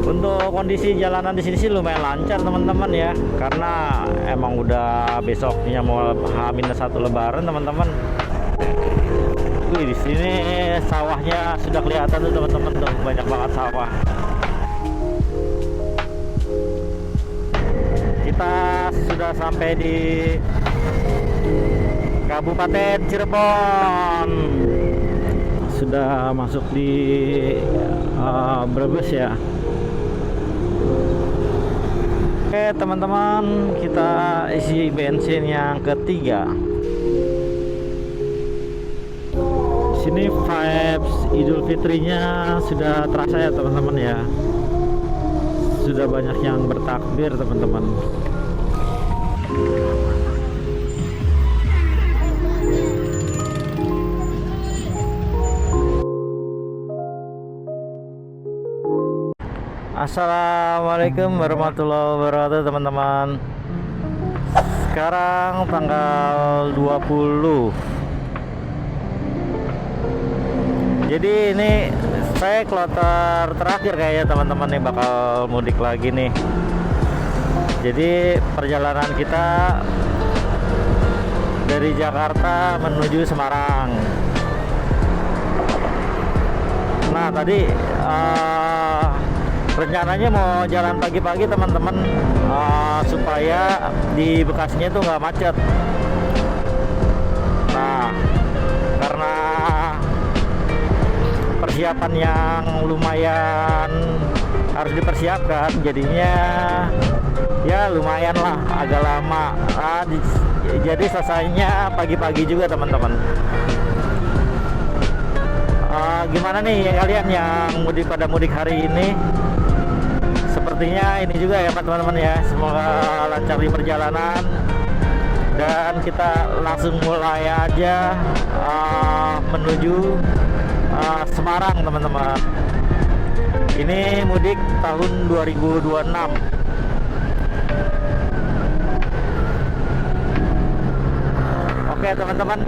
Untuk kondisi jalanan di sini sih lumayan lancar teman-teman ya, karena emang udah besoknya mau H-1 Lebaran teman-teman. Wih, di sini sawahnya sudah kelihatan tuh teman-teman, tuh banyak banget sawah. Kita sudah sampai di Kabupaten Cirebon. Sudah masuk di Brebes ya. Oke teman-teman, kita isi bensin yang ketiga. Sini vibes Idul Fitrinya sudah terasa ya teman-teman ya. Sudah banyak yang bertakbir teman-teman. Assalamualaikum warahmatullahi wabarakatuh teman-teman. Sekarang tanggal 20. Jadi ini saya kloter terakhir kayaknya teman-teman nih, bakal mudik lagi nih. Jadi perjalanan kita dari Jakarta menuju Semarang. Nah tadi rencananya mau jalan pagi-pagi teman-teman, supaya di Bekasinya itu nggak macet. Nah karena persiapan yang lumayan harus dipersiapkan, jadinya ya lumayan lah agak lama. Jadi selesainya pagi-pagi juga teman-teman. Gimana nih kalian yang mudik pada mudik hari ini? Sepertinya ini juga ya teman-teman ya. Semoga lancar di perjalanan. Dan kita langsung mulai aja menuju Semarang teman-teman. Ini mudik tahun 2026. Oke teman-teman,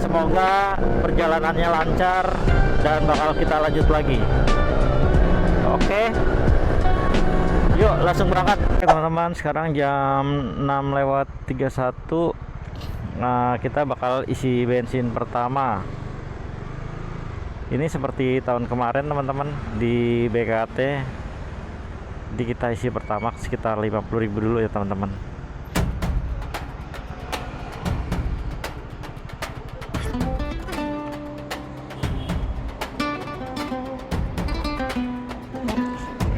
semoga perjalanannya lancar dan bakal kita lanjut lagi. Oke, yuk langsung berangkat. Oke teman-teman, sekarang jam 6:31. Nah kita bakal isi bensin pertama. Ini seperti tahun kemarin teman-teman, di BKT di kita isi pertama sekitar 50.000 dulu ya teman-teman.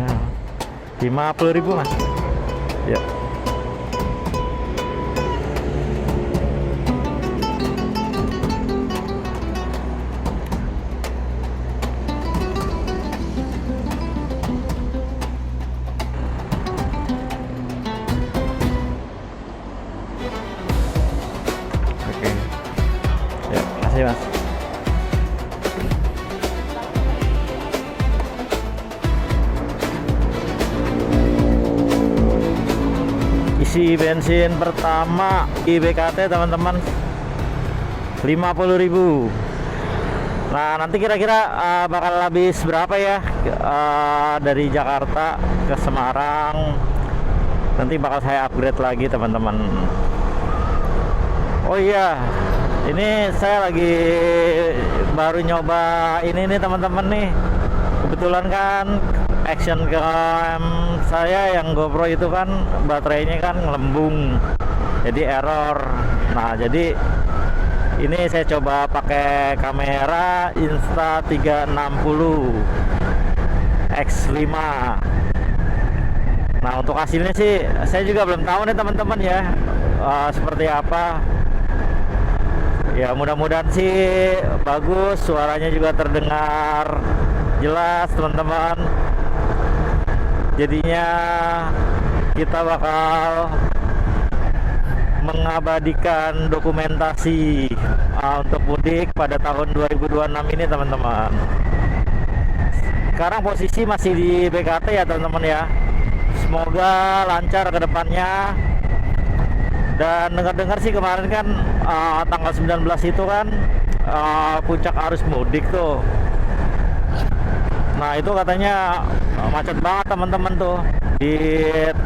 Nah, 50.000 mas ya. Mas. Isi bensin pertama di BKT teman-teman 50.000. Nah nanti kira-kira bakal habis berapa ya dari Jakarta ke Semarang? Nanti bakal saya upgrade lagi teman-teman. Oh iya, ini saya lagi baru nyoba ini nih teman-teman nih. Kebetulan kan action cam saya yang GoPro itu kan baterainya kan ngelembung, jadi error. Nah jadi ini saya coba pakai kamera Insta360 X5. Nah untuk hasilnya sih saya juga belum tahu nih teman-teman ya, seperti apa. Ya mudah-mudahan sih bagus, suaranya juga terdengar jelas teman-teman. Jadinya kita bakal mengabadikan dokumentasi untuk mudik pada tahun 2026 ini teman-teman. Sekarang posisi masih di BKT ya teman-teman ya. Semoga lancar ke depannya. Dan dengar-dengar sih kemarin kan tanggal 19 itu kan puncak arus mudik tuh. Nah itu katanya macet banget teman-teman tuh di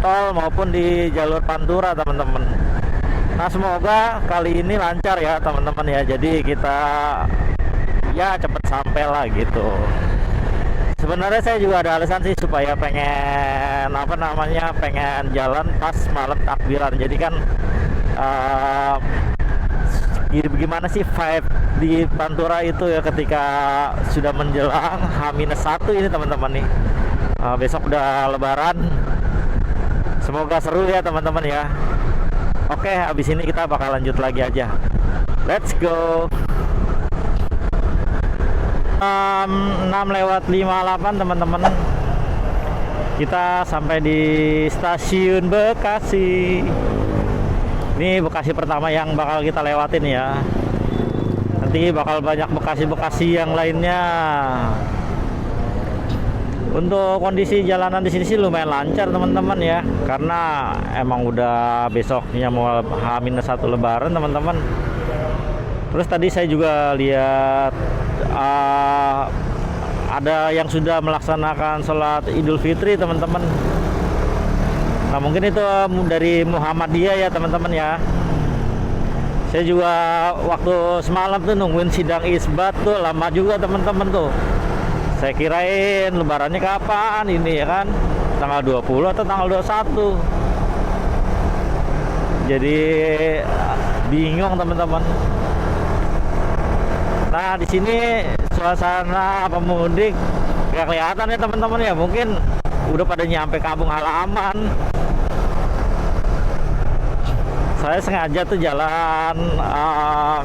tol maupun di jalur Pantura teman-teman. Nah semoga kali ini lancar ya teman-teman ya, jadi kita ya cepet sampai lah gitu. Sebenarnya saya juga ada alasan sih supaya pengen pengen jalan pas malam takbiran. Jadi kan gimana sih vibe di Pantura itu ya ketika sudah menjelang H-1 ini teman-teman nih. Besok udah lebaran. Semoga seru ya teman-teman ya. Oke, habis ini kita bakal lanjut lagi aja. Let's go. 6:58 teman-teman. Kita sampai di stasiun Bekasi. Ini Bekasi pertama yang bakal kita lewatin ya. Nanti bakal banyak Bekasi-Bekasi yang lainnya. Untuk kondisi jalanan di sini sih lumayan lancar teman-teman ya, karena emang udah besoknya mau H-1 lebaran teman-teman. Terus tadi saya juga lihat ada yang sudah melaksanakan sholat Idul Fitri teman-teman. Nah mungkin itu dari Muhammadiyah ya teman-teman ya. Saya juga waktu semalam tuh nungguin sidang isbat tuh lama juga teman-teman tuh. Saya kirain lebarannya kapan ini ya kan, tanggal 20 atau tanggal 21. Jadi bingung teman-teman. Nah di sini suasana pemudik nggak kelihatan ya teman-teman ya, mungkin udah pada nyampe kampung halaman. Saya sengaja tuh jalan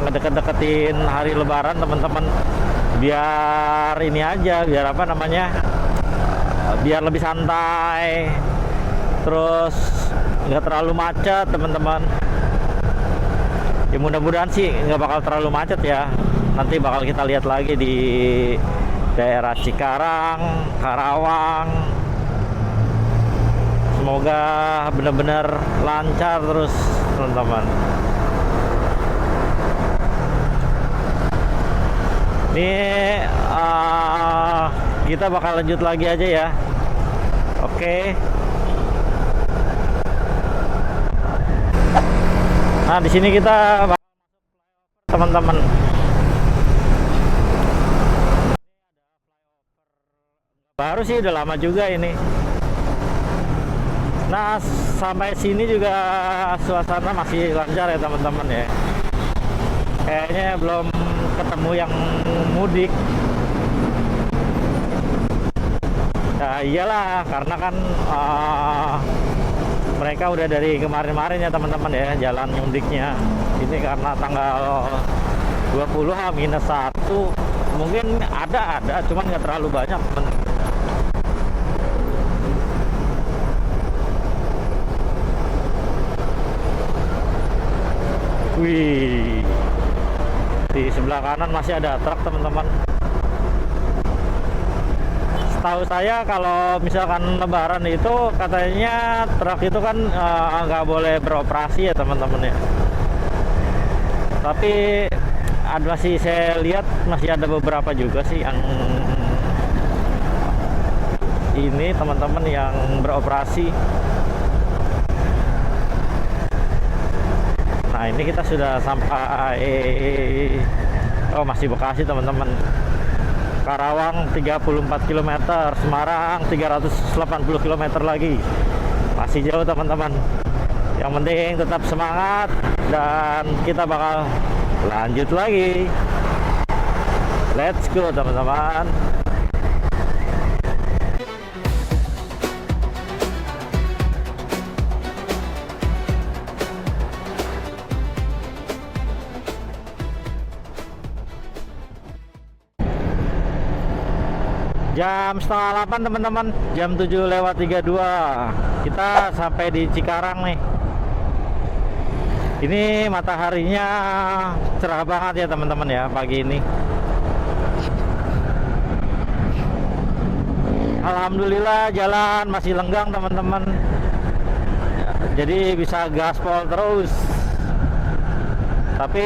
ngedeket-deketin hari lebaran teman-teman, biar ini aja, biar biar lebih santai, terus nggak terlalu macet teman-teman. Ya mudah-mudahan sih nggak bakal terlalu macet ya. Nanti bakal kita lihat lagi di daerah Cikarang, Karawang. Semoga benar-benar lancar terus teman-teman. Ini kita bakal lanjut lagi aja ya. Oke. Nah di sini kita teman-teman. Baru sih udah lama juga ini. Nah sampai sini juga suasana masih lancar ya teman-teman ya. Kayaknya belum ketemu yang mudik. Ya iyalah, karena kan mereka udah dari kemarin-kemarin ya teman-teman ya jalan mudiknya. Ini karena tanggal 20 H-1 mungkin ada cuman nggak terlalu banyak teman. Wih, di sebelah kanan masih ada truk teman-teman. Setahu saya kalau misalkan lebaran itu katanya truk itu kan nggak boleh beroperasi ya teman-teman ya. Tapi masih saya lihat masih ada beberapa juga sih yang ini teman-teman yang beroperasi. Nah ini kita sudah sampai, oh masih Bekasi teman-teman. Karawang 34 km, Semarang 380 km lagi. Masih jauh teman-teman. Yang penting tetap semangat dan kita bakal lanjut lagi. Let's go teman-teman. Jam 7:30 teman-teman, jam 7:32 kita sampai di Cikarang nih. Ini mataharinya cerah banget ya teman-teman ya pagi ini. Alhamdulillah jalan masih lenggang teman-teman, jadi bisa gaspol terus. Tapi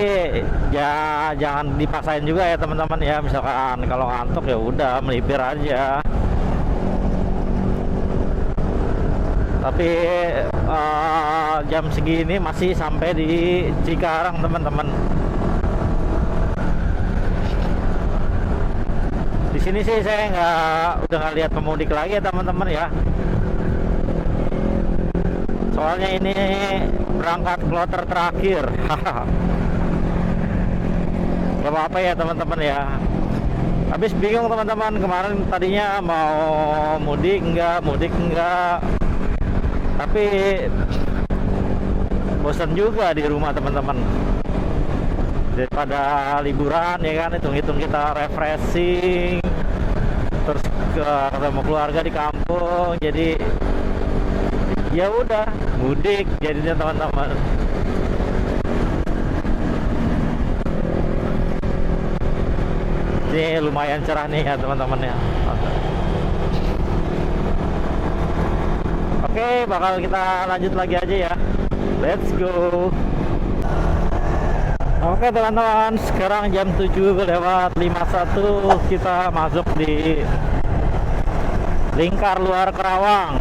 ya jangan dipaksain juga ya teman-teman ya. Misalkan kalau ngantuk ya udah melipir aja. Tapi jam segini masih sampai di Cikarang teman-teman. Di sini sih saya udah nggak lihat pemudik lagi ya teman-teman ya. Soalnya ini berangkat kloter terakhir. Gak apa-apa ya teman-teman ya. Habis bingung teman-teman, kemarin tadinya mau mudik enggak. Tapi bosan juga di rumah teman-teman. Daripada liburan ya kan, hitung-hitung kita refreshing, terus ketemu keluarga di kampung, jadi ya udah mudik jadinya teman-teman. Ini lumayan cerah nih ya teman-teman ya. Oke, bakal kita lanjut lagi aja ya. Let's go. Oke teman-teman, sekarang jam 7:51 kita masuk di lingkar luar Karawang.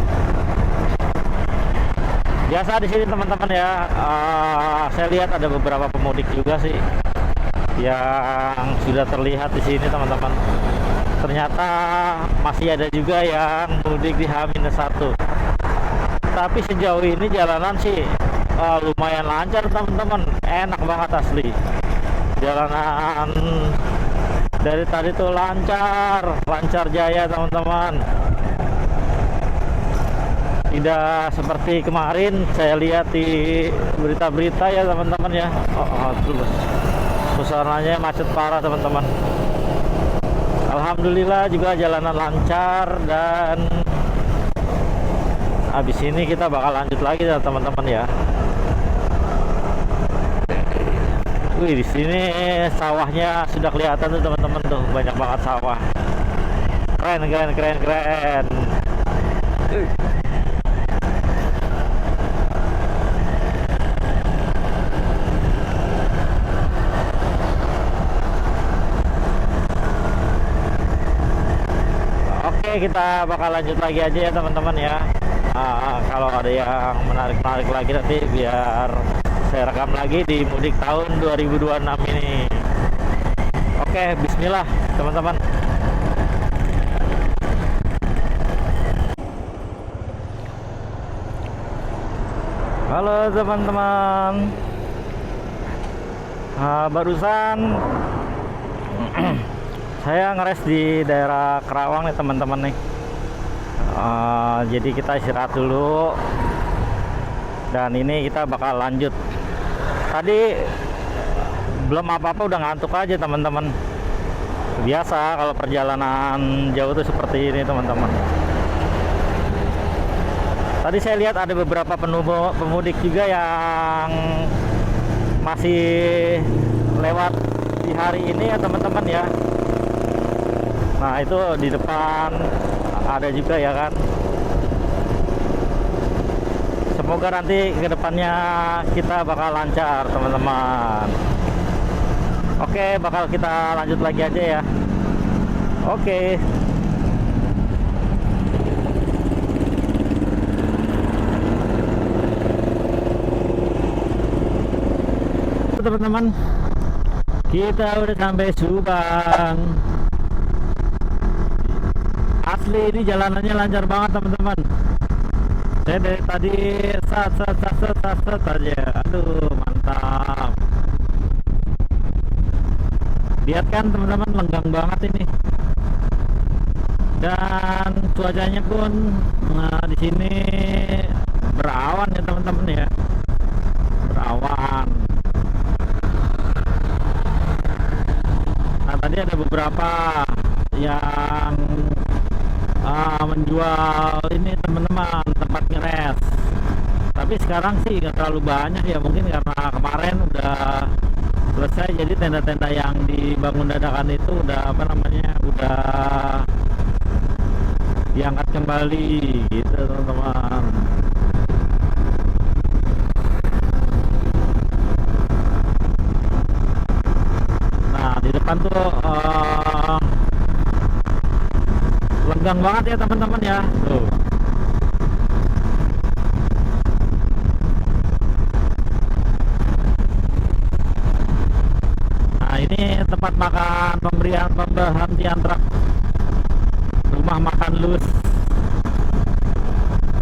Biasa di sini teman-teman ya, saya lihat ada beberapa pemudik juga sih yang sudah terlihat di sini teman-teman. Ternyata masih ada juga yang mudik di H-1. Tapi sejauh ini jalanan sih lumayan lancar teman-teman, enak banget asli. Jalanan dari tadi tuh lancar jaya teman-teman. Tidak seperti kemarin saya lihat di berita-berita ya teman-teman ya. Terus suasananya macet parah teman-teman. Alhamdulillah juga jalanan lancar, dan habis ini kita bakal lanjut lagi ya teman-teman ya. Wih, di sini sawahnya sudah kelihatan tuh teman-teman, tuh banyak banget sawah. Keren. Oke, kita bakal lanjut lagi aja ya teman-teman ya. Kalau ada yang menarik lagi nanti biar saya rekam lagi di mudik tahun 2026 ini. Oke, bismillah teman-teman. Halo teman-teman. Barusan saya ngeres di daerah Karawang nih teman-teman nih. Jadi kita istirahat dulu, dan ini kita bakal lanjut. Tadi belum apa-apa udah ngantuk aja teman-teman. Biasa kalau perjalanan jauh tuh seperti ini teman-teman. Tadi saya lihat ada beberapa pemudik juga yang masih lewat di hari ini ya teman-teman ya. Nah itu di depan ada juga ya kan. Semoga nanti kedepannya kita bakal lancar teman-teman. Oke, bakal kita lanjut lagi aja ya. Oke. Teman-teman, kita udah sampai Subang. Asli ini jalanannya lancar banget teman-teman. Saya dari tadi sat aja. Aduh, mantap. Lihat kan teman-teman, lenggang banget ini. Dan cuacanya pun di sini berawan ya teman-teman ya. Berawan. Nah, tadi ada beberapa yang menjual ini teman-teman, tempat ngeres. Tapi sekarang sih nggak terlalu banyak ya, mungkin karena kemarin udah selesai, jadi tenda-tenda yang dibangun dadakan itu udah udah diangkat kembali gitu teman-teman. Nah di depan tuh lenggang banget ya teman-teman ya. Tuh. tempat makan pemberhentian truk, rumah makan Lus.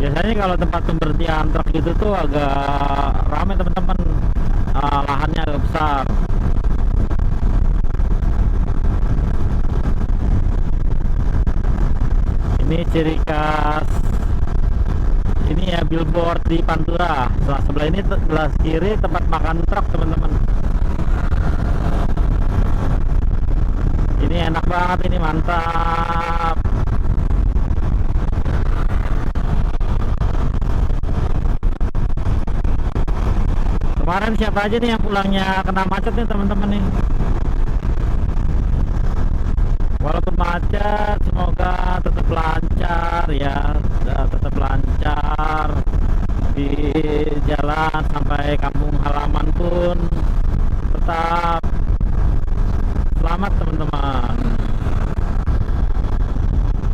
Biasanya kalau tempat pemberhentian truk itu tuh agak ramai teman-teman, lahannya agak besar. Ini ciri khas ini ya, billboard di Pantura. Sebelah ini, sebelah kiri tempat makan truk teman-teman. Ini enak banget, ini mantap. Kemarin siapa aja nih yang pulangnya kena macet nih teman-teman nih? Walaupun macet, semoga tetap lancar ya, tetap lancar di jalan sampai kampung halaman pun tetap selamat teman-teman.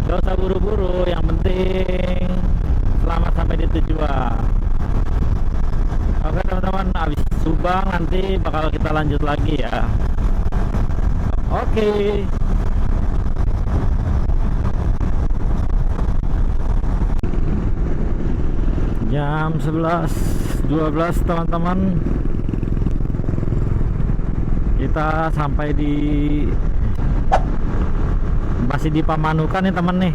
Gak usah buru-buru, yang penting selamat sampai di tujuan. Oke teman-teman, habis Subang nanti bakal kita lanjut lagi ya. Oke. Jam 11.12 teman-teman, kita sampai di masih di Pamanukan nih teman nih,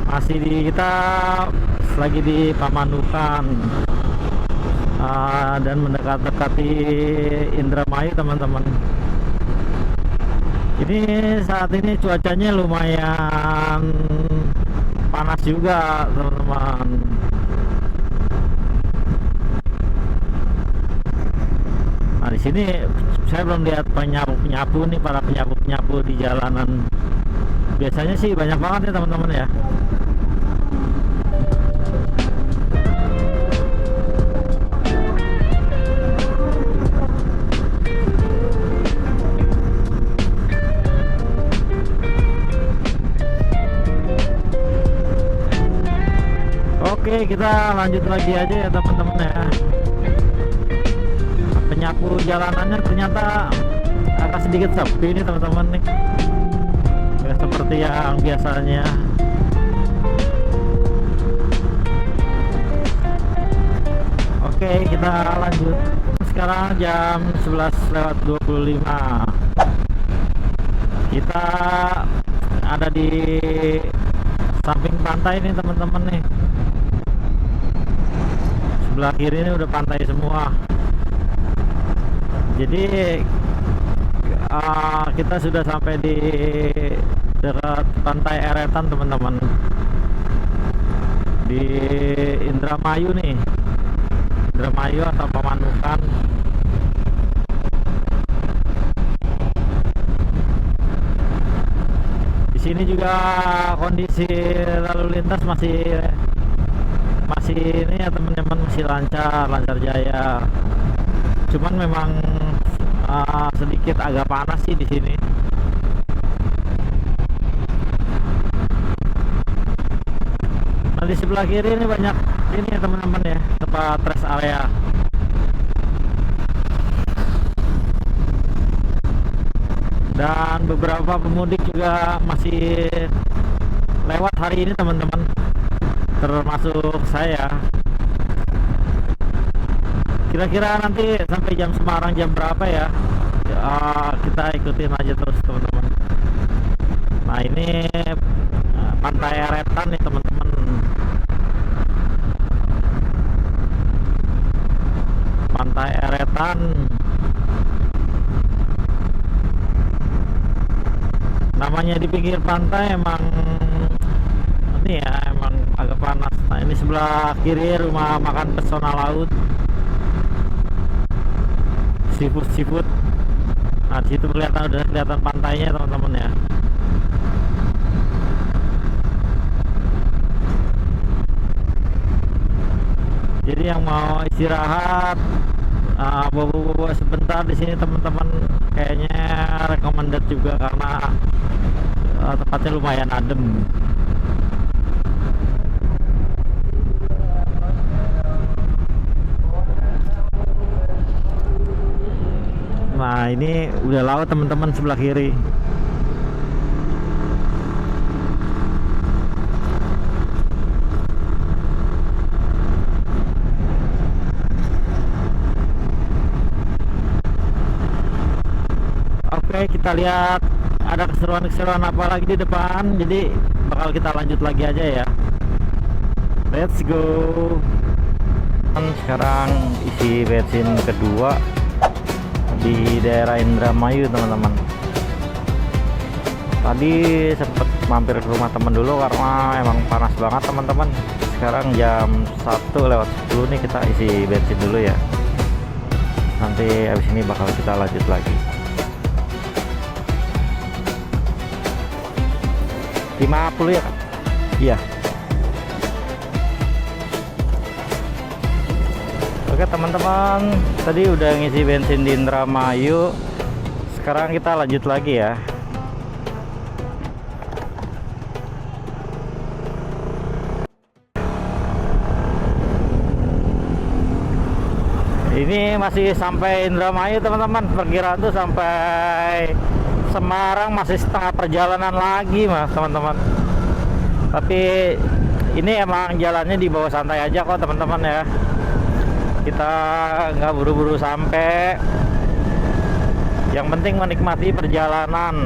masih di kita lagi di Pamanukan, dan mendekati Indramayu teman-teman. Ini saat ini cuacanya lumayan panas juga teman-teman. Nah di sini saya belum lihat penyapu nih, para penyapu di jalanan. Biasanya sih banyak banget nih teman-teman ya. Oke, kita lanjut lagi aja ya teman-teman ya. Penyapu jalanannya ternyata agak sedikit sepi nih teman-teman nih, nggak seperti yang biasanya. Oke, kita lanjut. Sekarang jam 11.25. Kita ada di samping pantai nih teman-teman nih. Sebelah kiri ini udah pantai semua. Jadi kita sudah sampai di dekat pantai Eretan teman-teman, di Indramayu nih, Indramayu atau Pamanukan. Di sini juga kondisi lalu lintas masih ini ya teman-teman, masih lancar jaya. Cuman memang sedikit agak panas sih di sini. Nah di sebelah kiri ini banyak ini ya teman-teman ya, tempat rest area. Dan beberapa pemudik juga masih lewat hari ini teman-teman, termasuk saya. Kira-kira nanti sampai jam Semarang jam berapa ya? Kita ikutin aja terus teman-teman. Nah ini pantai Eretan nih teman-teman. Pantai Eretan. Namanya di pinggir pantai emang ini ya, emang agak panas. Nah ini sebelah kiri rumah makan pesona laut, seafood. Nah disitu udah kelihatan pantainya teman-teman ya. Jadi yang mau istirahat, bobo-bobo sebentar di sini teman-teman, kayaknya recommended juga karena tempatnya lumayan adem. Nah Nah ini udah laut teman-teman sebelah kiri. Oke, kita lihat ada keseruan-keseruan apa lagi di depan. Jadi bakal kita lanjut lagi aja ya. Let's go. Sekarang isi bensin kedua di daerah Indramayu teman-teman. Tadi sempet mampir ke rumah temen dulu karena emang panas banget teman-teman. Sekarang jam 1:10 nih, kita isi bensin dulu ya. Nanti abis ini bakal kita lanjut lagi. 50 ya Kak? Iya. Oke teman-teman, tadi udah ngisi bensin di Indramayu. Sekarang kita lanjut lagi ya. Ini masih sampai Indramayu teman-teman. Perkiraan tuh sampai Semarang masih setengah perjalanan lagi mas teman-teman. Tapi ini emang jalannya di bawah santai aja kok teman-teman ya. Kita nggak buru-buru sampai. Yang penting menikmati perjalanan.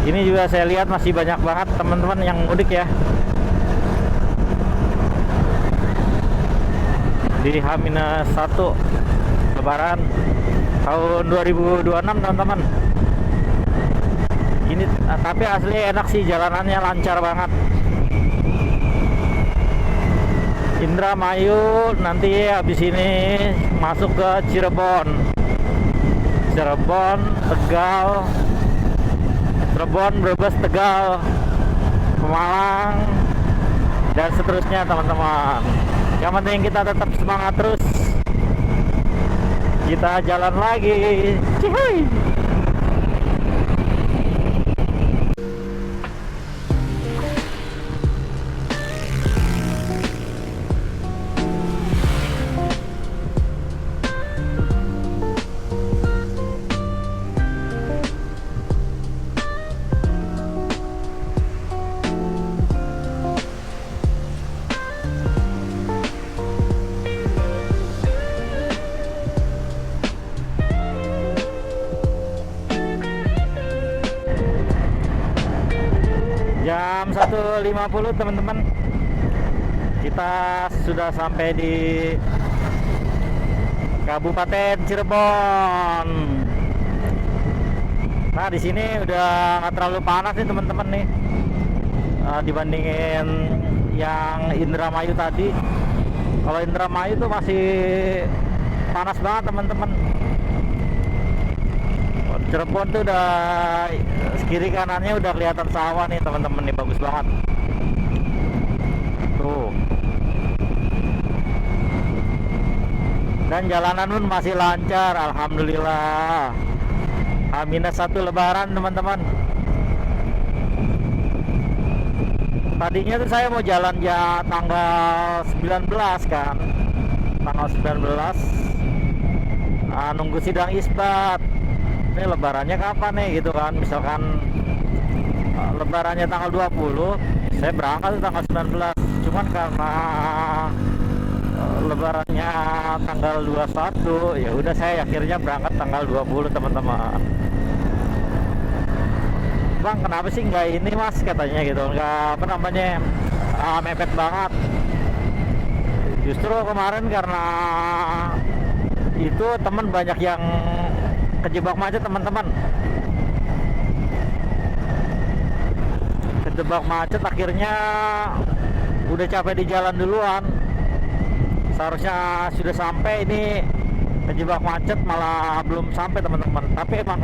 Ini juga saya lihat masih banyak banget teman-teman yang mudik ya. Di H-1 Lebaran tahun 2026 teman-teman. Ini tapi asli enak sih, jalanannya lancar banget. Indramayu, nanti habis ini masuk ke Cirebon, Tegal, Brebes, Tegal, Pemalang, dan seterusnya teman-teman. Yang penting kita tetap semangat terus. Kita jalan lagi. Cihuy. Jam 1:50 teman-teman, kita sudah sampai di Kabupaten Cirebon. Nah di sini udah nggak terlalu panas nih teman-teman nih, dibandingin yang Indramayu tadi. Kalau Indramayu tuh masih panas banget teman-teman. Cirebon tuh udah kiri kanannya udah kelihatan sawah nih teman-teman, nih bagus banget tuh. Dan jalanan pun masih lancar, alhamdulillah. H-1 Lebaran teman-teman. Tadinya tuh saya mau jalan ya tanggal 19 kan, tanggal 19 nunggu sidang isbat. Ini lebarannya kapan nih gitu kan, misalkan lebarannya tanggal 20, saya berangkat tanggal 19. Cuman karena lebarannya tanggal 21, ya udah saya akhirnya berangkat tanggal 20 teman-teman. Bang kenapa sih nggak ini mas, katanya gitu, nggak apa namanya, mepet banget. Justru kemarin karena itu teman banyak yang kejebak macet teman-teman, kejebak macet, akhirnya udah capek di jalan duluan. Seharusnya sudah sampai, ini kejebak macet malah belum sampai teman-teman. Tapi emang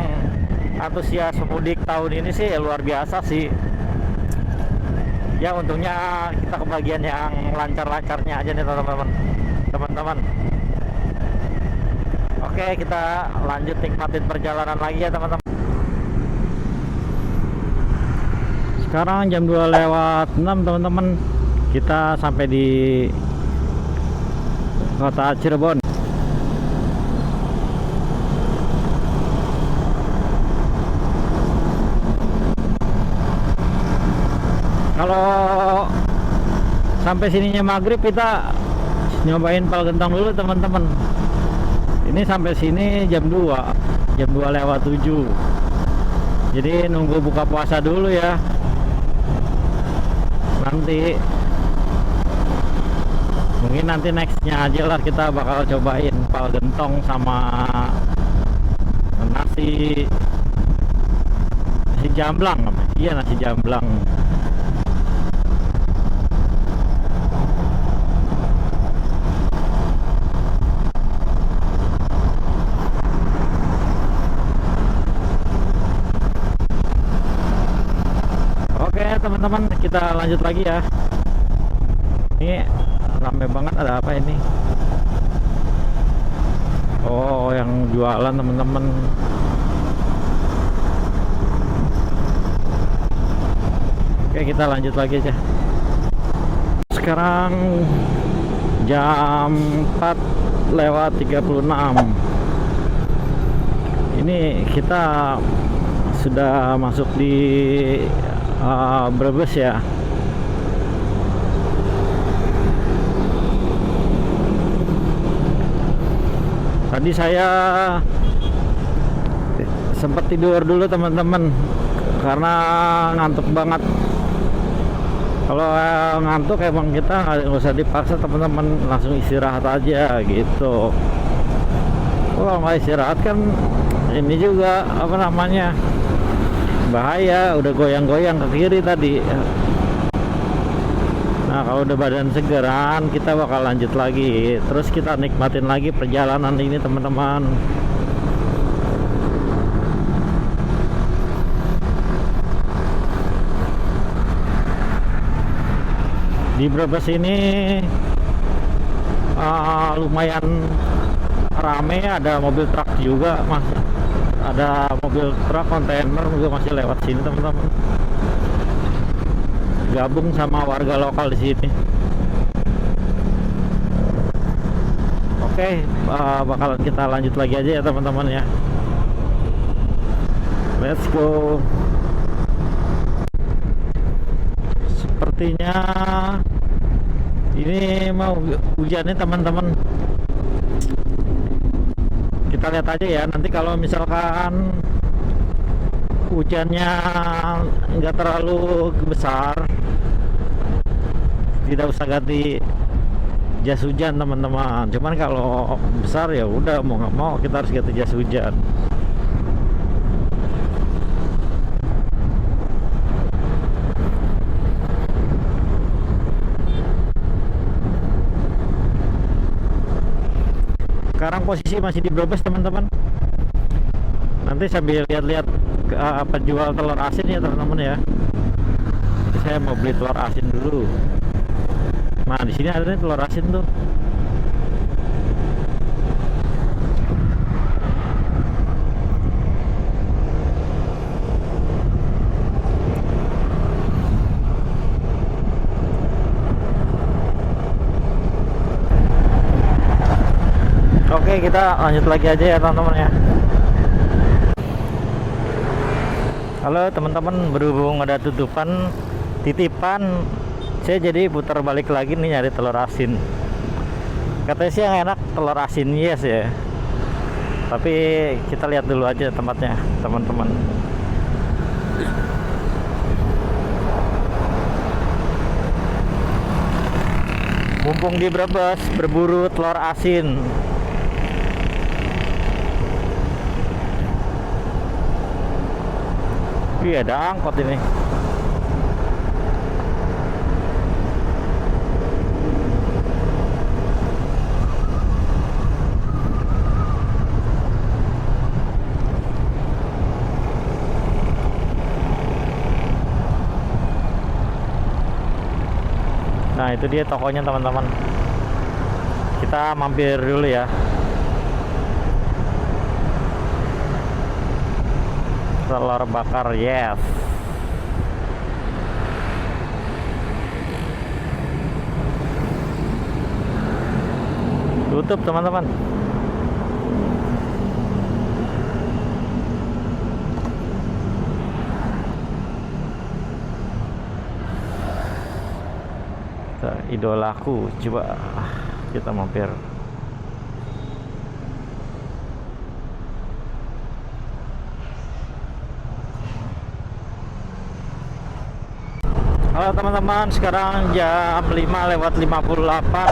antusias pemudik tahun ini sih luar biasa sih ya. Untungnya kita kebagian yang lancar-lancarnya aja nih teman-teman. Oke, kita lanjut nikmatin perjalanan lagi ya teman-teman. Sekarang jam 2:06 teman-teman, kita sampai di kota Cirebon. Kalau sampai sininya maghrib kita nyobain pal gentong dulu teman-teman. Ini sampai sini jam 2 lewat 7. Jadi nunggu buka puasa dulu ya. Nanti mungkin nanti nextnya aja lah kita bakal cobain pal gentong sama nasi jamblang. Iya, nasi jamblang. Oke teman-teman, kita lanjut lagi ya. Ini rame banget, ada apa ini? Oh, yang jualan teman-teman. Oke, kita lanjut lagi aja. Sekarang jam 4 lewat 36. Ini kita sudah masuk di Brebes ya. Tadi saya sempat tidur dulu teman-teman karena ngantuk banget. Kalau ngantuk emang kita nggak usah dipaksa teman-teman, langsung istirahat aja gitu. Kalau nggak istirahat kan ini juga apa namanya, bahaya, udah goyang-goyang ke kiri tadi. Nah kalau udah badan segeran kita bakal lanjut lagi, terus kita nikmatin lagi perjalanan ini teman-teman. Di Brebes ini lumayan rame, ada mobil truk juga, mas. Ada mobil truk kontainer juga masih lewat sini teman-teman. Gabung sama warga lokal di sini. Oke, bakalan kita lanjut lagi aja ya teman-teman ya. Let's go. Sepertinya ini mau hujan nih teman-teman. Kita lihat aja ya, nanti kalau misalkan hujannya nggak terlalu besar, tidak usah ganti jas hujan teman-teman. Cuman kalau besar ya udah, mau nggak mau kita harus ganti jas hujan. Sekarang posisi masih di Brebes teman-teman. Nanti sambil lihat-lihat penjual telur asin ya teman-teman ya. Saya mau beli telur asin dulu. Nah di sini ada nih telur asin tuh. Oke, kita lanjut lagi aja ya teman-teman ya. Halo teman-teman, berhubung ada tutupan titipan, saya jadi putar balik lagi nih nyari telur asin. Katanya sih yang enak telur asin yes ya, tapi kita lihat dulu aja tempatnya teman-teman. Mumpung di Brebes, berburu telur asin. Iya, ada angkot ini. Nah itu dia tokonya teman-teman. Kita mampir dulu ya. Telur bakar yes. tutup teman-teman. Idolaku, coba kita mampir. Halo teman-teman, sekarang jam 5:58.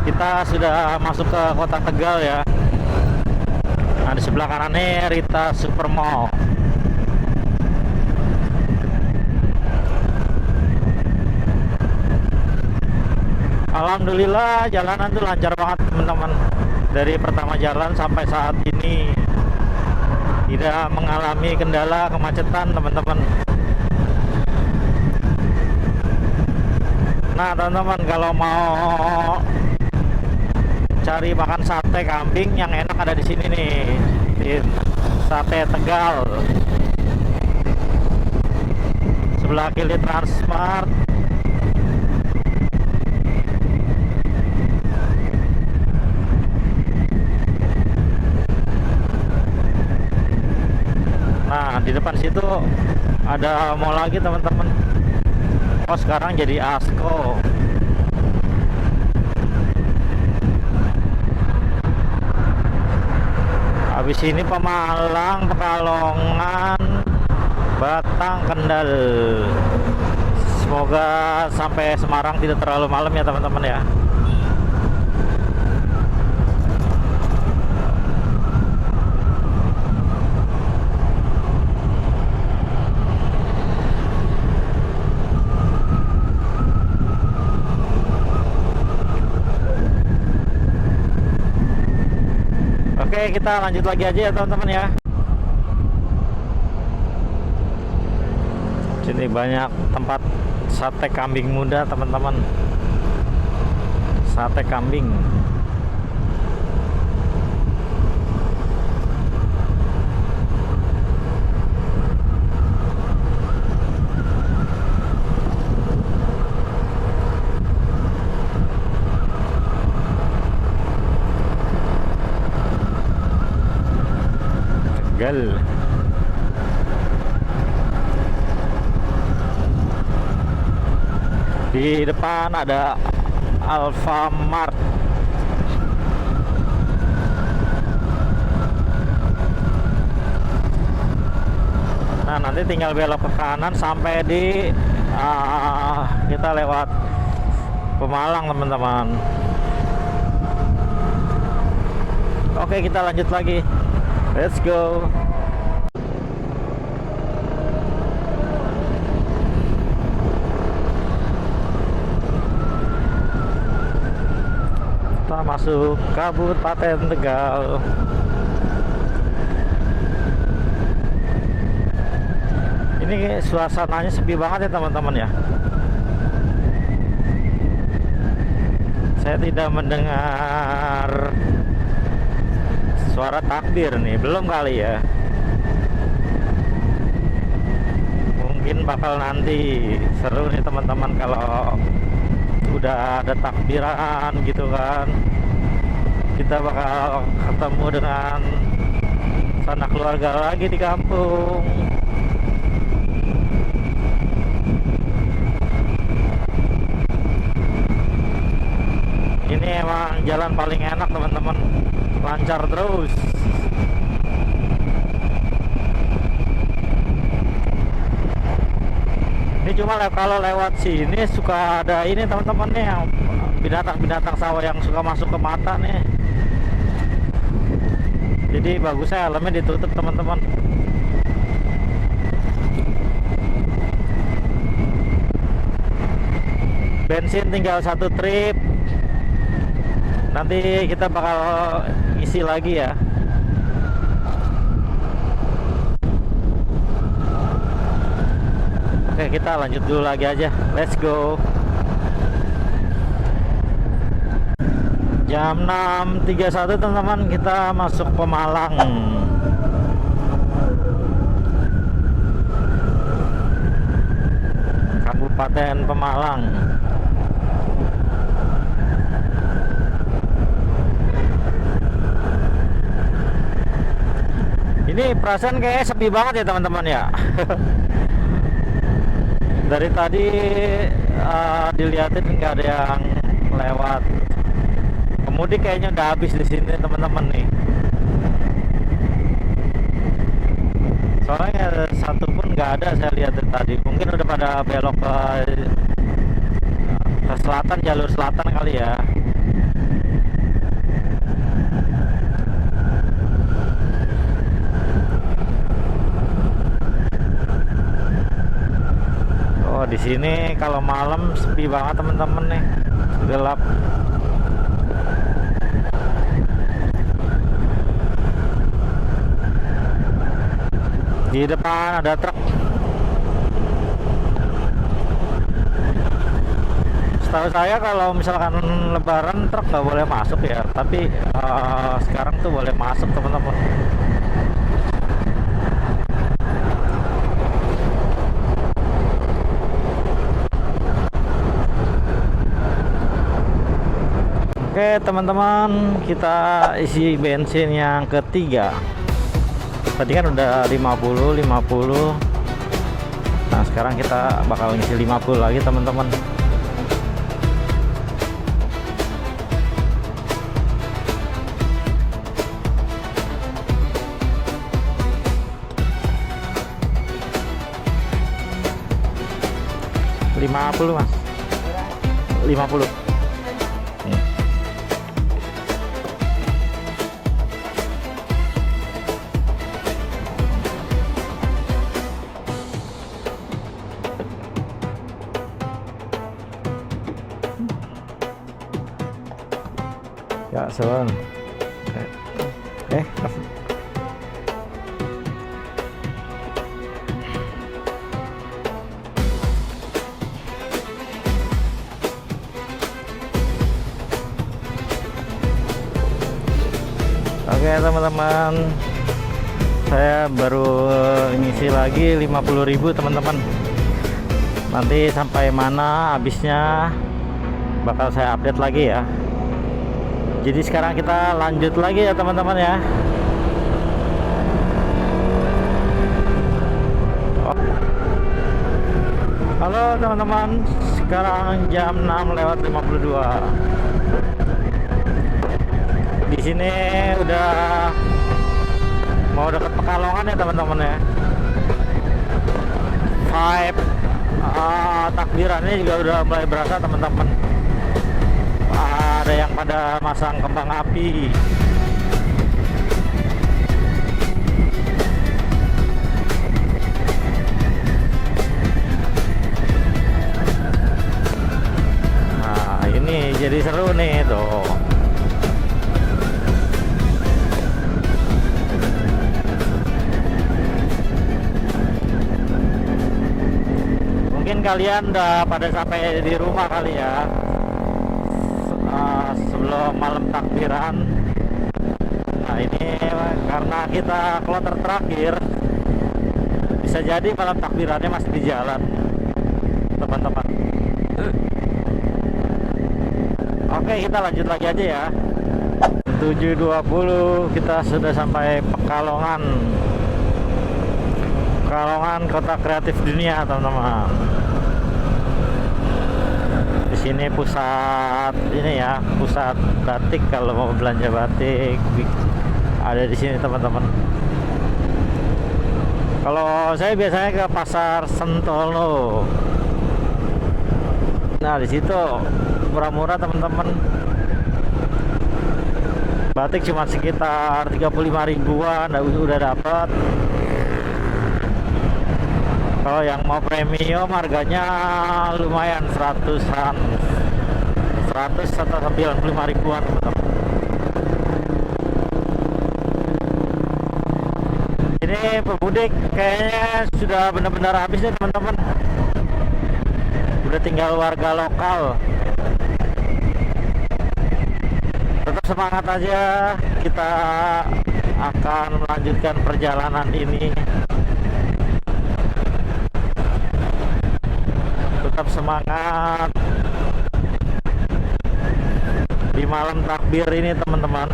Kita sudah masuk ke kota Tegal ya. Nah, di sebelah kanannya Rita Supermall. Alhamdulillah jalanan tuh lancar banget teman-teman. Dari pertama jalan sampai saat ini tidak mengalami kendala kemacetan teman-teman. Nah teman-teman, kalau mau cari makan sate kambing yang enak ada di sini nih, di Sate Tegal. Sebelah kiri Transmart. Nah, di depan situ ada mall lagi teman-teman. Oh, sekarang jadi Asko. Habis ini Pemalang, Pekalongan, Batang, Kendal. Semoga sampai Semarang tidak terlalu malam ya teman-teman ya. Oke, kita lanjut lagi aja ya teman-teman ya. Sini banyak tempat sate kambing muda teman-teman. Sate kambing. Tegal. Di depan ada Alfamart. Nah, nanti tinggal belok ke kanan sampai di kita lewat Pemalang teman-teman. Oke, kita lanjut lagi. Let's go. Kita masuk Kabupaten Tegal. Ini suasananya sepi banget ya teman-teman ya. Saya tidak mendengar suara takbir nih, belum kali ya. Mungkin bakal nanti seru nih teman-teman kalau udah ada takbiran gitu kan. Kita bakal ketemu dengan sanak keluarga lagi di kampung. Ini emang jalan paling enak teman-teman, lancar terus. Ini cuma kalau lewat sini suka ada ini teman-teman nih, yang binatang-binatang sawah yang suka masuk ke mata nih. Jadi bagusnya helmnya ditutup teman-teman. Bensin tinggal 1 trip. Nanti kita bakal isi lagi ya. Oke, kita lanjut dulu lagi aja. Let's go. Jam 6.31 teman-teman, kita masuk Pemalang. Kabupaten Pemalang. Ini perasaan kayak sepi banget ya teman-teman ya. Dari tadi dilihatin nggak ada yang lewat. Pemudik kayaknya udah habis di sini teman-teman nih. Soalnya satu pun nggak ada saya lihat dari tadi. Mungkin udah pada belok ke selatan, jalur selatan kali ya. Oh, di sini kalau malam sepi banget teman-teman nih. Gelap. Di depan ada truk. Setahu saya kalau misalkan lebaran truk nggak boleh masuk ya, tapi sekarang tuh boleh masuk teman-teman. Oke teman-teman, kita isi bensin yang ketiga. Tadi kan udah 50. Nah sekarang kita bakal ngisi 50 lagi teman-teman. Mas 50. Ya, Son. Oke teman-teman, saya baru ngisi lagi 50.000 teman-teman. Nanti sampai mana habisnya bakal saya update lagi ya. Jadi sekarang kita lanjut lagi ya teman-teman ya. Halo teman-teman, sekarang jam 6:52. Di sini udah mau deket Pekalongan ya teman-teman ya. Vibe takbirannya juga udah mulai berasa teman-teman. Ada yang pada masang kembang api. Nah ini jadi seru nih tuh. Mungkin kalian udah pada sampai di rumah kali ya. Sebelum malam takbiran. Nah ini karena kita kloter terakhir, bisa jadi malam takbirannya masih di jalan teman-teman. Oke kita lanjut lagi aja ya. 7.20 kita sudah sampai Pekalongan. Pekalongan kota kreatif dunia teman-teman. Di sini pusat ini ya, pusat batik. Kalau mau belanja batik ada di sini teman-teman. Kalau saya biasanya ke pasar Sentolo. Nah di situ murah-murah teman-teman. Batik cuma sekitar 35 ribuan udah dapat. Kalau yang mau premium harganya lumayan 100-an, 100 atau 95 ribuan teman-teman. Ini pemudik kayaknya sudah benar-benar habis nih teman-teman. Udah tinggal warga lokal. Tetap semangat aja, kita akan melanjutkan perjalanan ini. Tetap semangat di malam takbir ini teman-teman.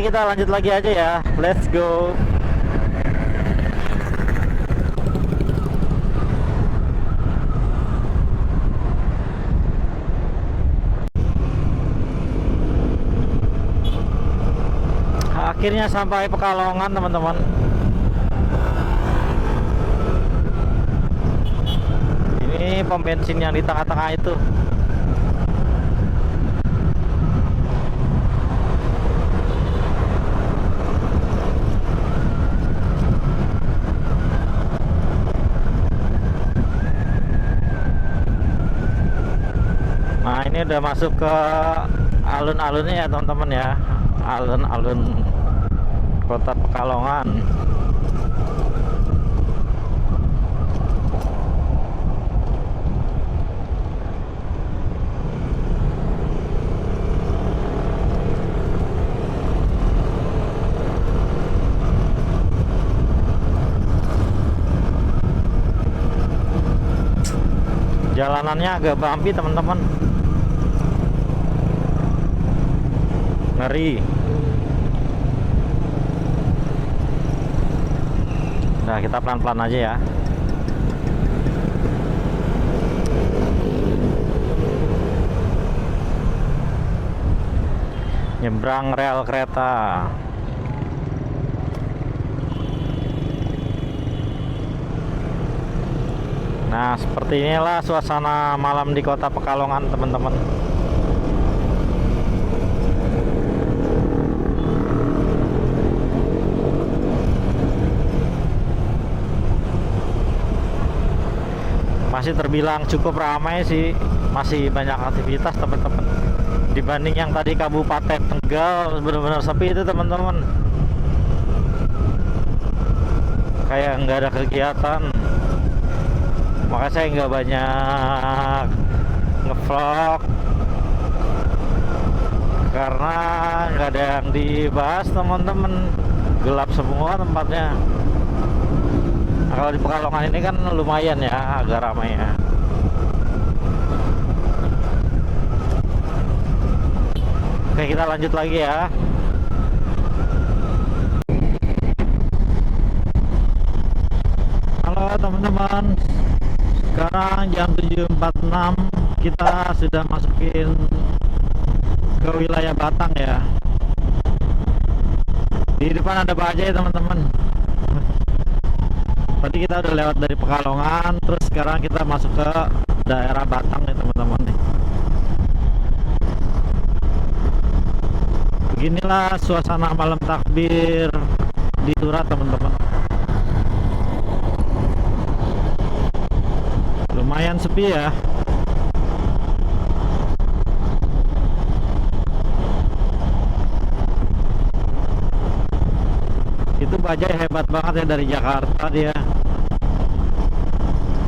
Oke, kita lanjut lagi aja ya. Let's go. Akhirnya sampai Pekalongan, teman-teman. Ini pom bensin yang di tengah-tengah itu. Nah, ini udah masuk ke alun-alunnya ya, teman-teman ya. Alun-alun Kota Pekalongan. Jalanannya agak bumpy, teman-teman. Ngeri. Nah, kita pelan-pelan aja ya. Nyebrang rel kereta. Nah, seperti inilah suasana malam di Kota Pekalongan, teman-teman. Masih terbilang cukup ramai sih, masih banyak aktivitas, teman-teman. Dibanding yang tadi Kabupaten Tegal benar-benar sepi itu, teman-teman. Kayak nggak ada kegiatan. Makanya saya nggak banyak ngevlog karena nggak ada yang dibahas, teman-teman. Gelap semua tempatnya. Nah, kalau di Pekalongan ini kan lumayan ya, agak ramai ya. Oke, kita lanjut lagi ya. Halo teman-teman, sekarang jam 7.46, kita sudah masukin ke wilayah Batang ya. Di depan ada bajai, teman-teman. Tadi kita udah lewat dari Pekalongan, terus sekarang kita masuk ke daerah Batang nih, teman-teman nih. Beginilah suasana malam takbir di Surat, teman-teman. Lumayan sepi ya. Itu bajai hebat banget ya, dari Jakarta dia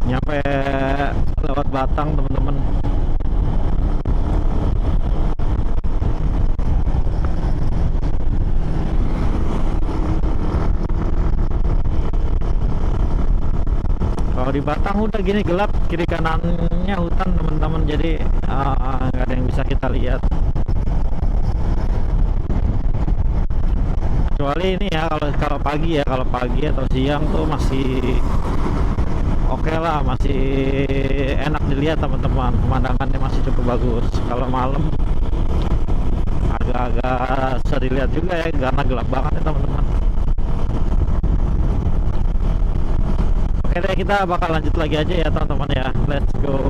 nyampe lewat Batang, teman-teman. Kalau di Batang udah gini gelap, kiri kanannya hutan, teman-teman. Jadi nggak ada yang bisa kita lihat. Kecuali ini ya, kalau pagi ya, kalau pagi atau siang tuh masih oke lah, masih enak dilihat, teman-teman. Pemandangannya masih cukup bagus. Kalau malam agak-agak susah dilihat juga ya, karena gelap banget ya, teman-teman. Oke deh, kita bakal lanjut lagi aja ya, teman-teman ya. Let's go.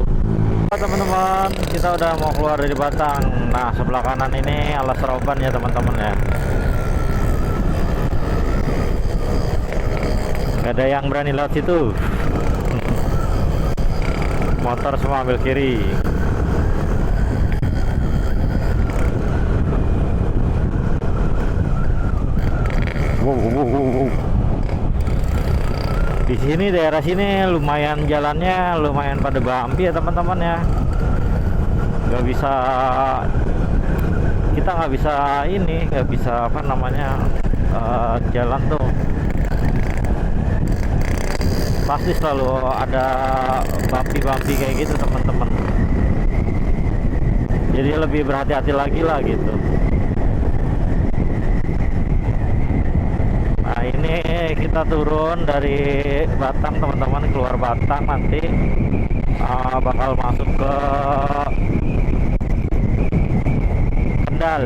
Teman-teman, kita udah mau keluar dari Batang. Nah, sebelah kanan ini Alas Roban ya, teman-teman ya. Gak ada yang berani lewat situ. Motor semua ambil kiri. Wow. Di sini, daerah sini lumayan jalannya lumayan pada bumpy ya, teman-teman ya. Kita nggak bisa apa namanya, jalan tuh pasti selalu ada bumpy kayak gitu, teman-teman. Jadi lebih berhati-hati lagi lah gitu. kita turun dari Batang teman-teman, keluar Batang nanti bakal masuk ke Kendal.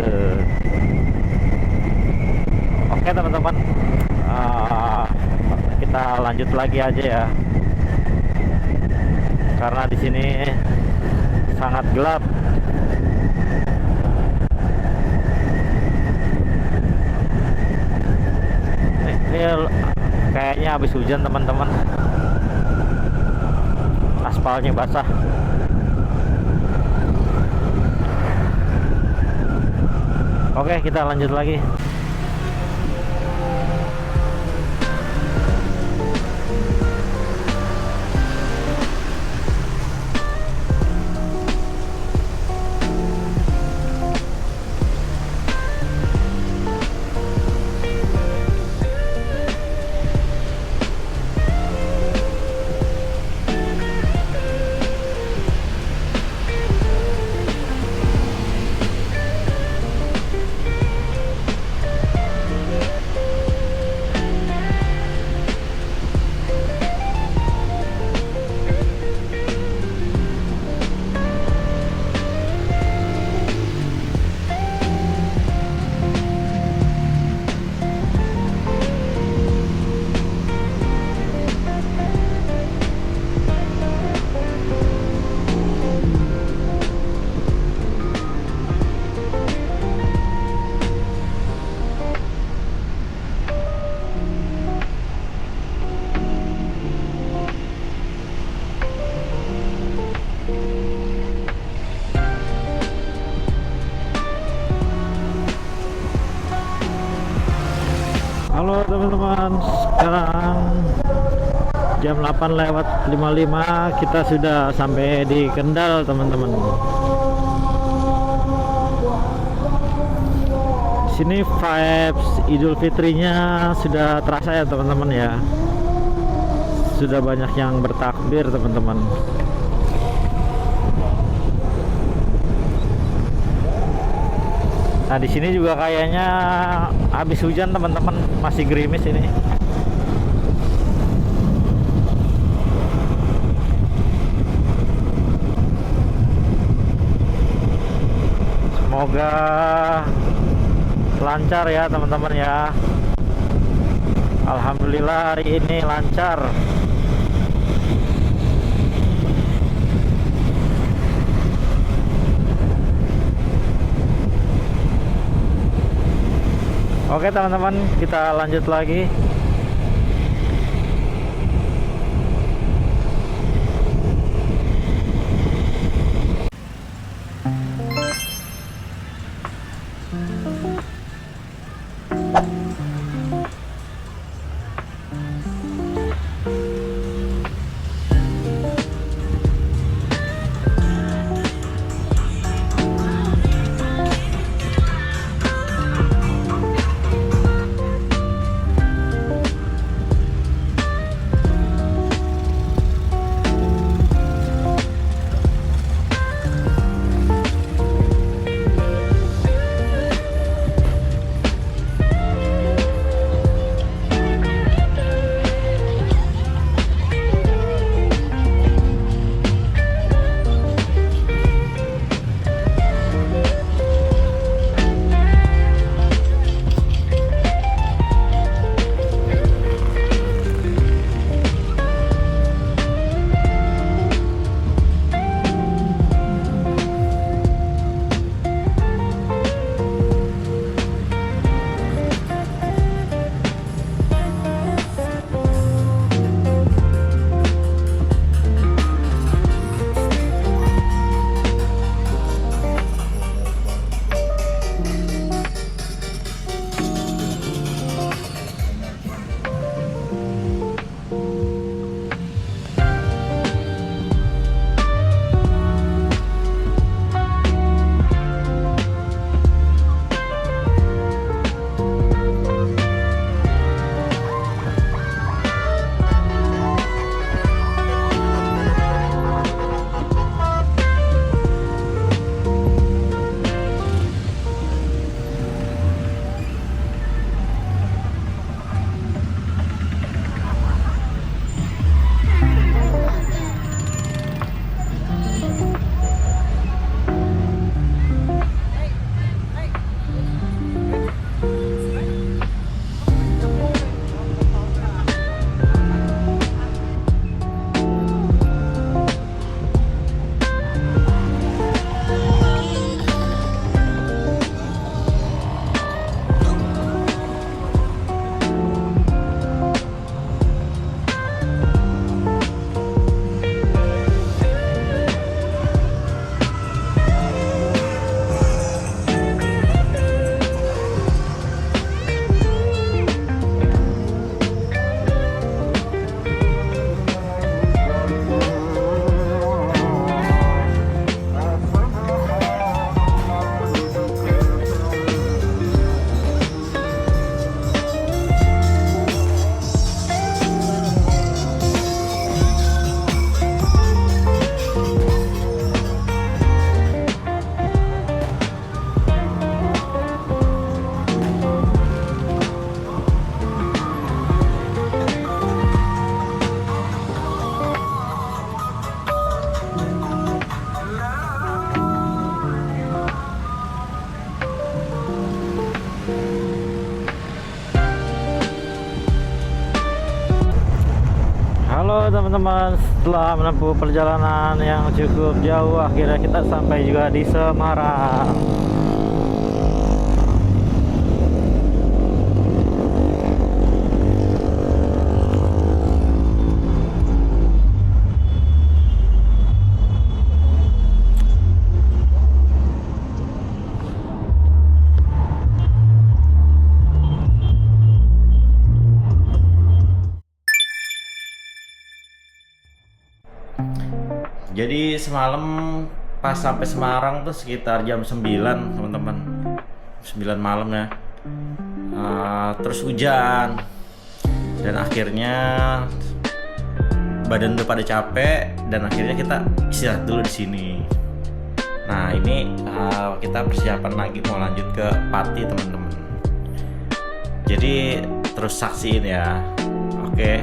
Oke teman-teman, kita lanjut lagi aja ya, karena di sini sangat gelap. Ini kayaknya habis hujan teman-teman, aspalnya basah. Oke, kita lanjut lagi. Halo teman-teman, sekarang jam 8:55, kita sudah sampai di Kendal teman-teman. Sini vibes Idul Fitrinya sudah terasa ya teman-teman ya. Sudah banyak yang bertakbir teman-teman. Nah di sini juga kayaknya habis hujan teman-teman, masih gerimis ini. Semoga lancar ya teman-teman ya. Alhamdulillah hari ini lancar. Oke teman-teman, kita lanjut lagi. Halo teman-teman, setelah menempuh perjalanan yang cukup jauh, akhirnya kita sampai juga di Semarang. Jadi semalam pas sampai Semarang tuh sekitar jam 9 teman-teman, 9 malam ya. Terus hujan dan akhirnya badan udah pada capek dan akhirnya kita istirahat dulu di sini. Nah ini kita persiapan lagi mau lanjut ke Pati teman-teman. Jadi terus saksiin ya. Oke.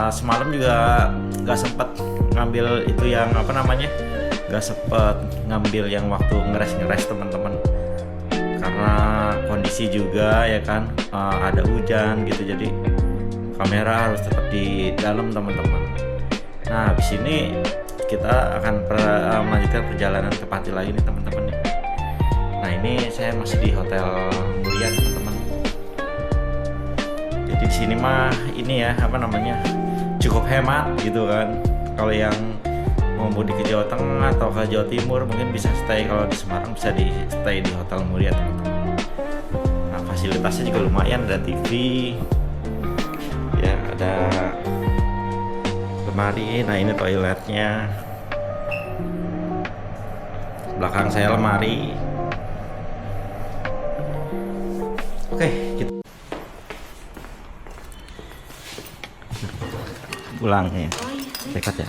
Semalam juga nggak sempet ngambil itu yang apa namanya, nggak sempet ngambil yang waktu ngeres teman-teman karena kondisi juga ya kan, ada hujan gitu, jadi kamera harus tetap di dalam teman-teman. Nah habis ini kita akan melanjutkan perjalanan ke Pati lagi nih teman-teman. Nah ini saya masih di Hotel Mulia teman-teman. Jadi di sini mah ini ya apa namanya, cukup hemat gitu kan. Kalau yang mau mudik ke Jawa Tengah atau ke Jawa Timur mungkin bisa stay, kalau di Semarang bisa di stay di Hotel Mulia teman-teman. Nah fasilitasnya juga lumayan, ada TV ya, ada lemari. Nah ini toiletnya, belakang saya lemari. Oke, kita pulang ya, dekat ya.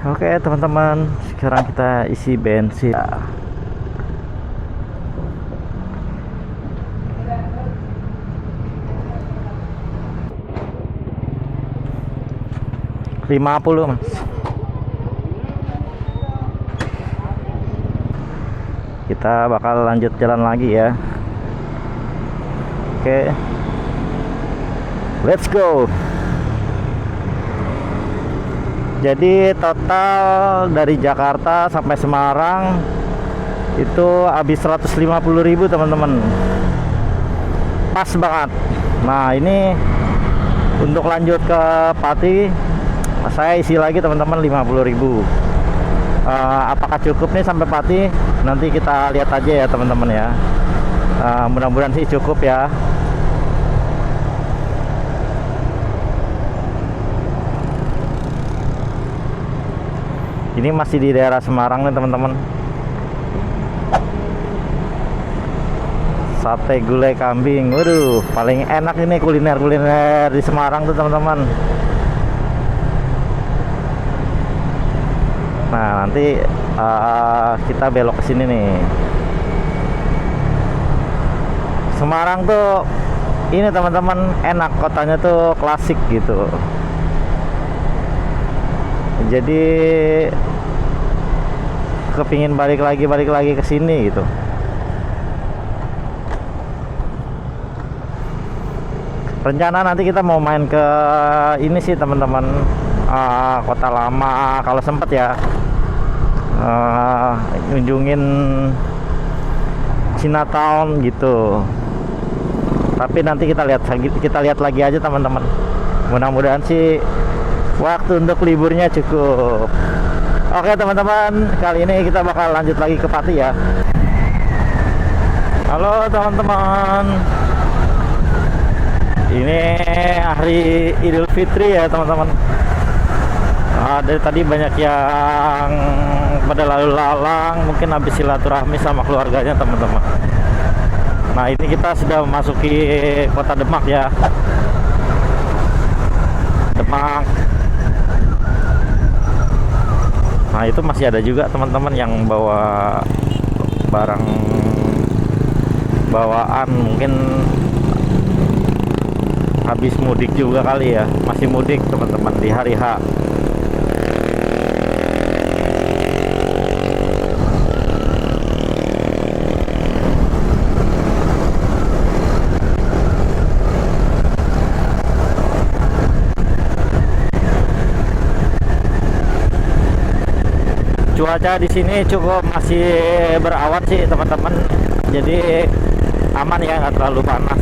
Oke teman-teman, sekarang kita isi bensin. 50 mas. Kita bakal lanjut jalan lagi ya. Oke, let's go. Jadi total dari Jakarta sampai Semarang itu habis 150.000 teman-teman. Pas banget. Nah ini untuk lanjut ke Pati saya isi lagi teman-teman 50.000. Apakah cukup nih sampai Pati? Nanti kita lihat aja ya teman-teman ya. Mudah-mudahan sih cukup ya. Ini masih di daerah Semarang nih teman-teman. Sate gulai kambing, waduh paling enak ini kuliner-kuliner di Semarang tuh teman-teman. Nah nanti kita belok ke sini nih. Semarang tuh ini teman-teman enak, kotanya tuh klasik gitu. Jadi kepingin balik lagi ke sini gitu. Rencana nanti kita mau main ke ini sih teman-teman, Kota Lama kalau sempet ya, ngunjungin Chinatown gitu. Tapi nanti kita lihat lagi aja teman-teman. Mudah-mudahan sih waktu untuk liburnya cukup. Oke teman-teman, kali ini kita bakal lanjut lagi ke Pati ya. Halo teman-teman, ini hari Idul Fitri ya teman-teman. Dari tadi banyak yang pada lalu lalang, mungkin habis silaturahmi sama keluarganya teman-teman. Nah ini kita sudah memasuki kota Demak ya. Demak. Nah itu masih ada juga teman-teman yang bawa barang bawaan, mungkin habis mudik juga kali ya, masih mudik teman-teman di hari H. Cuaca di sini cukup masih berawan sih teman-teman, jadi aman ya, nggak terlalu panas.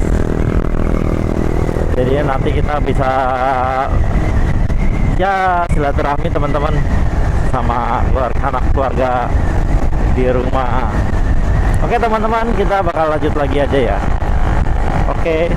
Jadi nanti kita bisa ya silaturahmi teman-teman sama anak keluarga di rumah. Oke teman-teman, kita bakal lanjut lagi aja ya. Oke.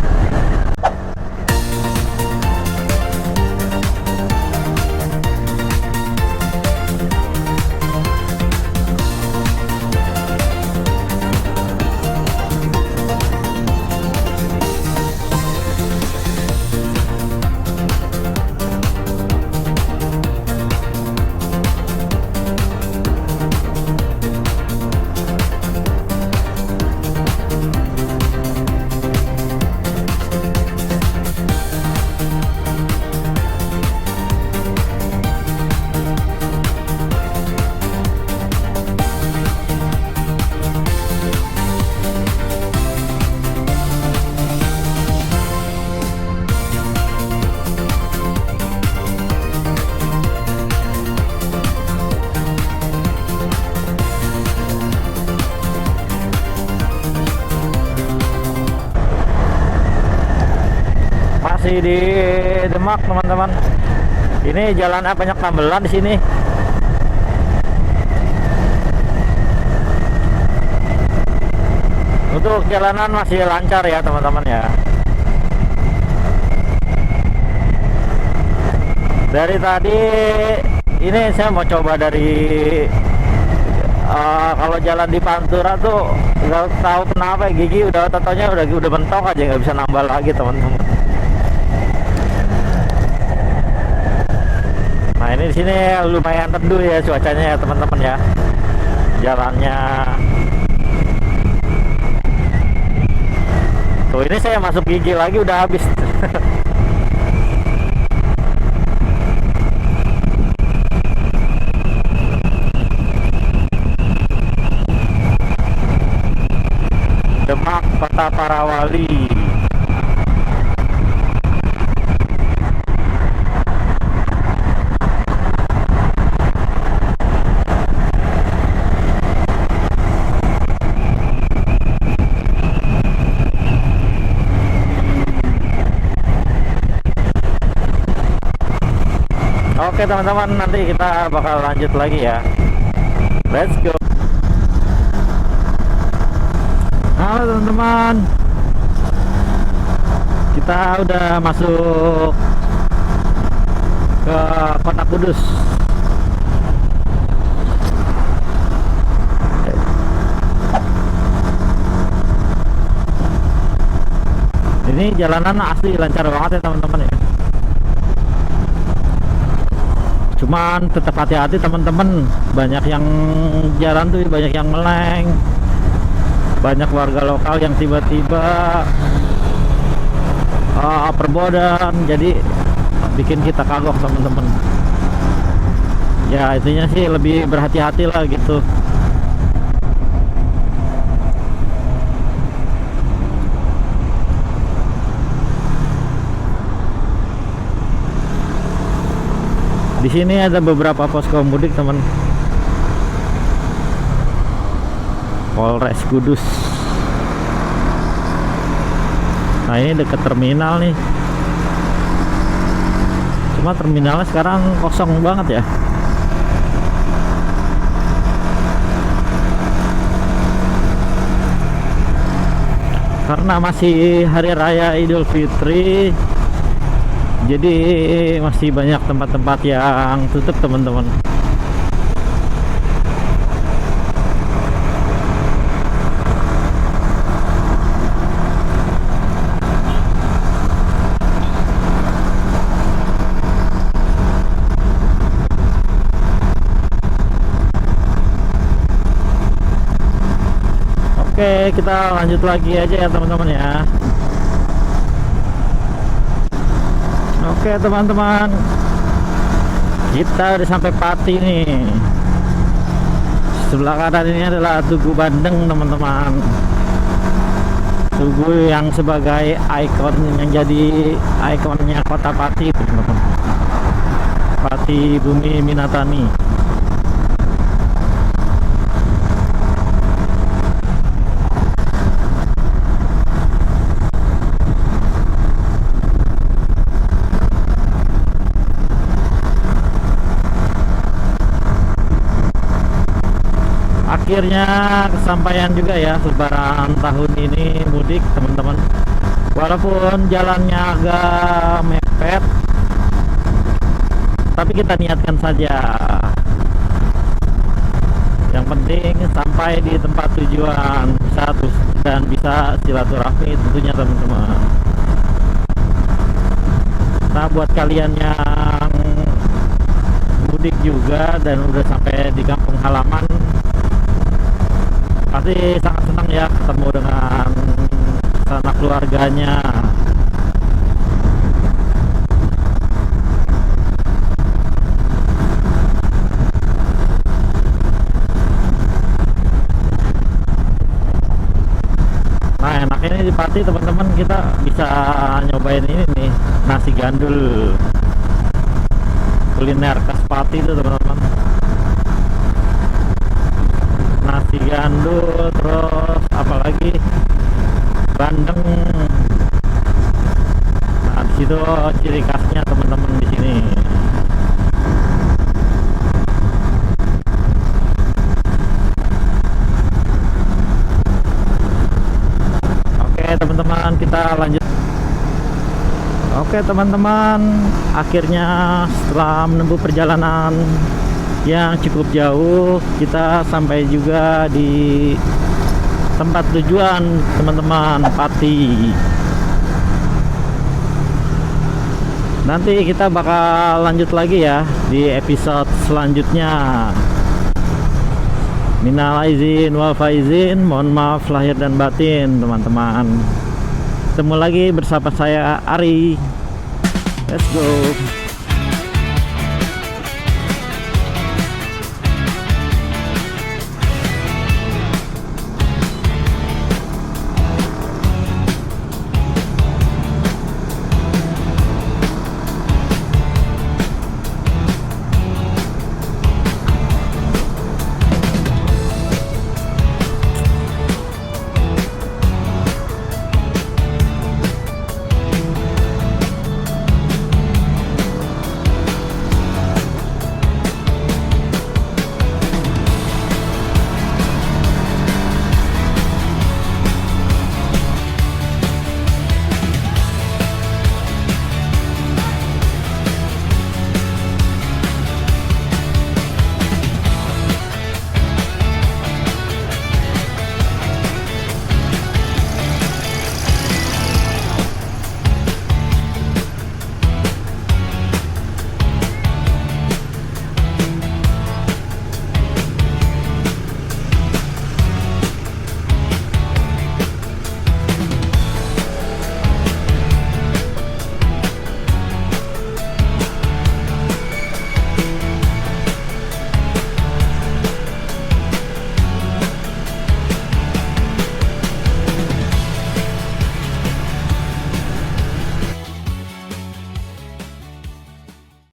Masih di Demak teman-teman. Ini jalannya banyak tambelan di sini. Untuk jalanan masih lancar ya teman-teman ya. Dari tadi ini saya mau coba dari kalau jalan di Pantura tuh nggak tahu kenapa gigi udah totonya udah mentok aja, nggak bisa nambah lagi teman-teman. Nah ini di sini lumayan teduh ya cuacanya ya teman-teman ya. Jalannya. Tuh ini saya masuk gigi lagi udah habis. Demak, Kota Parawali. Oke teman-teman, nanti kita bakal lanjut lagi ya. Let's go. Halo teman-teman, kita udah masuk ke Kota Kudus. Ini jalanan asli lancar banget ya teman-teman ya. Cuman tetap hati-hati teman-teman, banyak yang jalan tuh banyak yang meleng, banyak warga lokal yang tiba-tiba perbodan, jadi bikin kita kagok teman-teman. Ya intinya sih lebih berhati-hati lah gitu. Di sini ada beberapa posko mudik teman. Polres Kudus. Nah ini dekat terminal nih. Cuma terminalnya sekarang kosong banget ya. Karena masih hari raya Idul Fitri, Jadi masih banyak tempat-tempat yang tutup teman-teman. Oke, kita lanjut lagi aja ya teman-teman ya. Oke teman-teman, kita udah sampai Pati nih. Sebelah kanan ini adalah Tugu Bandeng teman-teman. Tugu yang sebagai ikon, yang jadi ikonnya kota Pati teman-teman. Pati Bumi Minatani. Akhirnya kesampaian juga ya Lebaran tahun ini, mudik teman-teman. Walaupun jalannya agak mepet, tapi kita niatkan saja. Yang penting sampai di tempat tujuan dan bisa silaturahmi tentunya teman-teman. Nah, buat kalian yang mudik juga dan udah sampai di kampung halaman, pasti sangat senang ya ketemu dengan sanak keluarganya. Nah, enaknya di Pati teman-teman, kita bisa nyobain ini nih, nasi gandul, kuliner khas Pati itu teman-teman. Nasi gandul, terus apalagi bandeng. Nah, disitu ciri khasnya teman-teman di sini. Oke teman-teman, kita lanjut. Oke teman-teman, akhirnya setelah menempuh perjalanan yang cukup jauh, kita sampai juga di tempat tujuan teman-teman, Pati. Nanti kita bakal lanjut lagi ya di episode selanjutnya. Minal aizin wal faizin, mohon maaf lahir dan batin teman-teman. Ketemu lagi bersama saya Ari. Let's go.